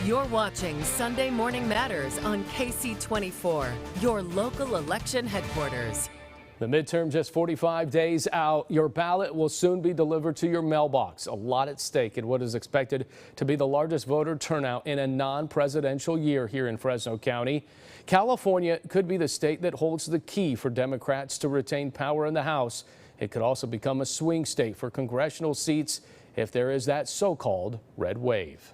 You're watching Sunday Morning Matters on KC24, your local election headquarters. The midterm just 45 days out. Your ballot will soon be delivered to your mailbox. A lot at stake in what is expected to be the largest voter turnout in a non-presidential year here in Fresno County. California could be the state that holds the key for Democrats to retain power in the House. It could also become a swing state for congressional seats if there is that so-called red wave.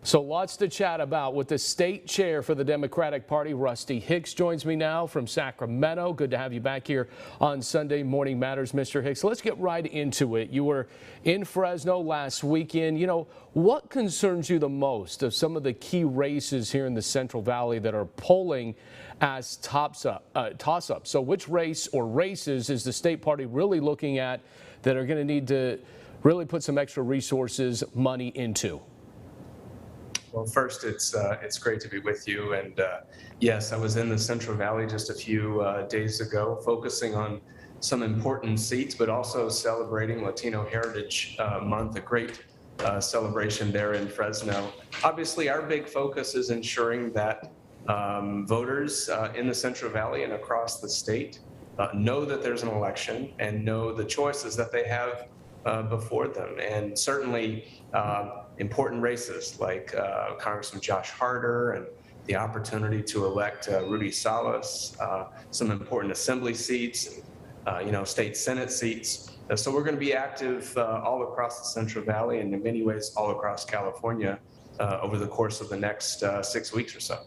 So lots to chat about with the state chair for the Democratic Party. Rusty Hicks joins me now from Sacramento. Good to have you back here on Sunday Morning Matters, Mr. Hicks. Let's get right into it. You were in Fresno last weekend. You know, what concerns you the most of some of the key races here in the Central Valley that are polling as toss-up? So which race or races is the state party really looking at that are going to need to really put some extra resources, money into? Well, first, it's great to be with you. And yes, I was in the Central Valley just a few days ago, focusing on some important seats, but also celebrating Latino Heritage Month, a great celebration there in Fresno. Obviously, our big focus is ensuring that voters in the Central Valley and across the state know that there's an election and know the choices that they have before them. And certainly important races like Congressman Josh Harder and the opportunity to elect Rudy Salas, some important assembly seats, state Senate seats. So we're going to be active all across the Central Valley and in many ways all across California over the course of the next 6 weeks or so.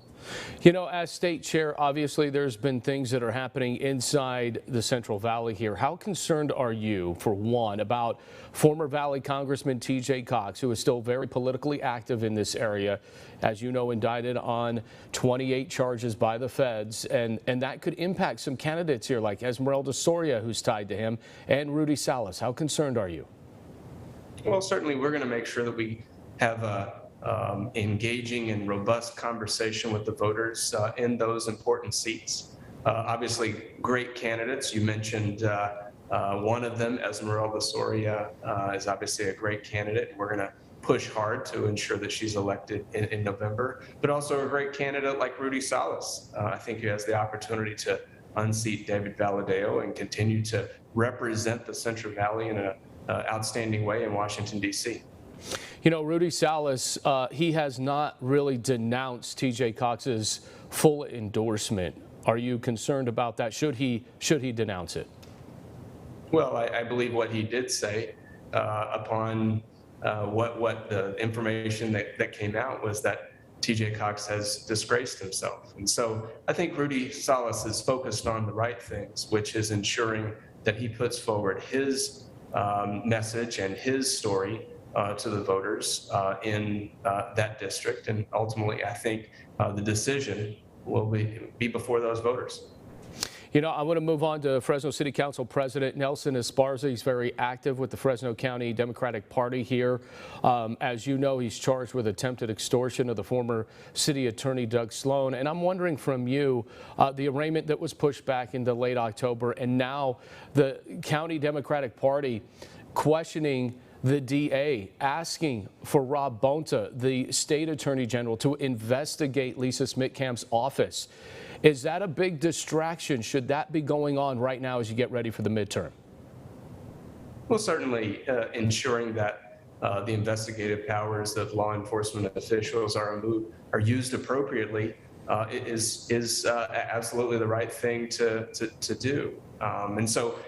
You know, as state chair, obviously there's been things that are happening inside the Central Valley here. How concerned are you, for one, about former Valley Congressman T.J. Cox, who is still very politically active in this area, as you know, indicted on 28 charges by the feds, and that could impact some candidates here like Esmeralda Soria, who's tied to him, and Rudy Salas. How concerned are you? Well, certainly we're going to make sure that we have a engaging and robust conversation with the voters in those important seats. Obviously, great candidates. You mentioned one of them, Esmeralda Soria, is obviously a great candidate, and we're going to push hard to ensure that she's elected in November. But also a great candidate like Rudy Salas. I think he has the opportunity to unseat David Valadao and continue to represent the Central Valley in an outstanding way in Washington, D.C. You know, Rudy Salas, he has not really denounced T.J. Cox's full endorsement. Are you concerned about that? Should he denounce it? Well, I believe what he did say upon what the information that came out was that T.J. Cox has disgraced himself. And so I think Rudy Salas is focused on the right things, which is ensuring that he puts forward his message and his story to the voters in that district. And ultimately, I think the decision will be before those voters. You know, I want to move on to Fresno City Council President Nelson Esparza. He's very active with the Fresno County Democratic Party here. As you know, he's charged with attempted extortion of the former city attorney Doug Sloan. And I'm wondering from you, the arraignment that was pushed back into late October, and now the County Democratic Party questioning the DA, asking for Rob Bonta, the state attorney general, to investigate Lisa Smitkamp's office. Is that a big distraction? Should that be going on right now as you get ready for the midterm? Well, certainly ensuring that the investigative powers of law enforcement officials are used appropriately is absolutely the right thing to do. And so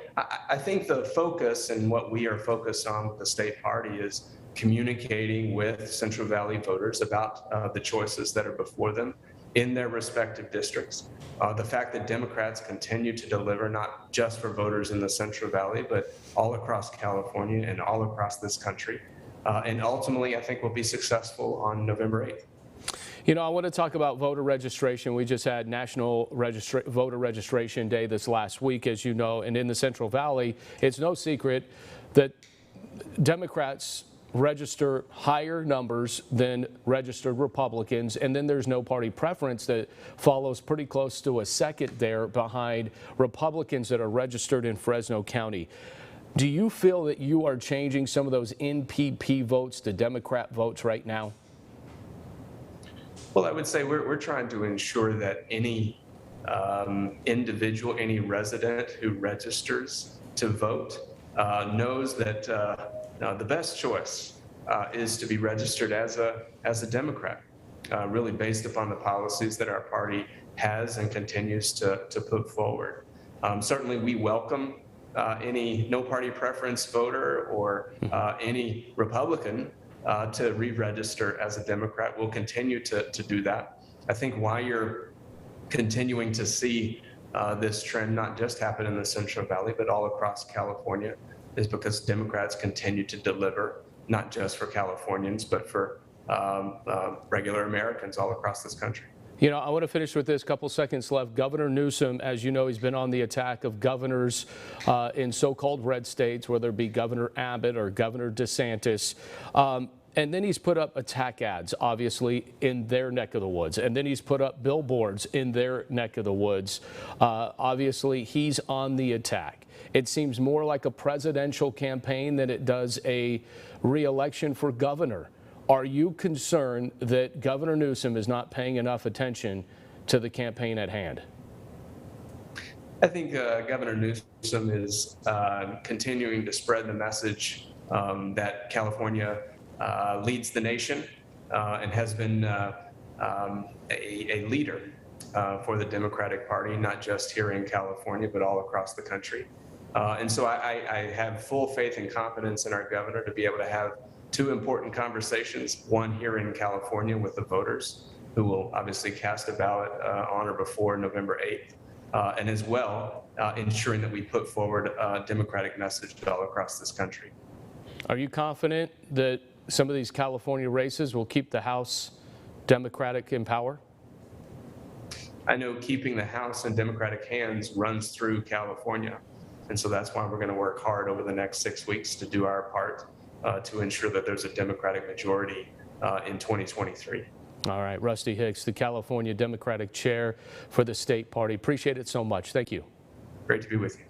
I think the focus and what we are focused on with the state party is communicating with Central Valley voters about the choices that are before them in their respective districts. The fact that Democrats continue to deliver not just for voters in the Central Valley, but all across California and all across this country. And ultimately, I think we'll be successful on November 8th. You know, I want to talk about voter registration. We just had National Voter Registration Day this last week, as you know, and in the Central Valley, it's no secret that Democrats register higher numbers than registered Republicans, and then there's no party preference that follows pretty close to a second there behind Republicans that are registered in Fresno County. Do you feel that you are changing some of those NPP votes to Democrat votes right now? Well, I would say we're trying to ensure that any individual, any resident who registers to vote knows that the best choice is to be registered as a Democrat, really based upon the policies that our party has and continues to put forward. Certainly, we welcome any no party preference voter or any Republican to re-register as a Democrat. We'll continue to do that. I think why you're continuing to see this trend not just happen in the Central Valley, but all across California is because Democrats continue to deliver, not just for Californians, but for regular Americans all across this country. You know, I want to finish with this, couple seconds left. Governor Newsom, as you know, he's been on the attack of governors in so-called red states, whether it be Governor Abbott or Governor DeSantis. And then he's put up attack ads, obviously, in their neck of the woods. And then he's put up billboards in their neck of the woods. Obviously, he's on the attack. It seems more like a presidential campaign than it does a re-election for governor. Are you concerned that Governor Newsom is not paying enough attention to the campaign at hand? I think Governor Newsom is continuing to spread the message that California leads the nation and has been a leader for the Democratic Party, not just here in California, but all across the country. And so I have full faith and confidence in our governor to be able to have two important conversations, one here in California with the voters who will obviously cast a ballot on or before November 8th, and as well ensuring that we put forward a Democratic message all across this country. Are you confident that some of these California races will keep the House Democratic in power? I know keeping the House in Democratic hands runs through California. And so that's why we're going to work hard over the next 6 weeks to do our part to ensure that there's a Democratic majority in 2023. All right, Rusty Hicks, the California Democratic Chair for the state party. Appreciate it so much. Thank you. Great to be with you.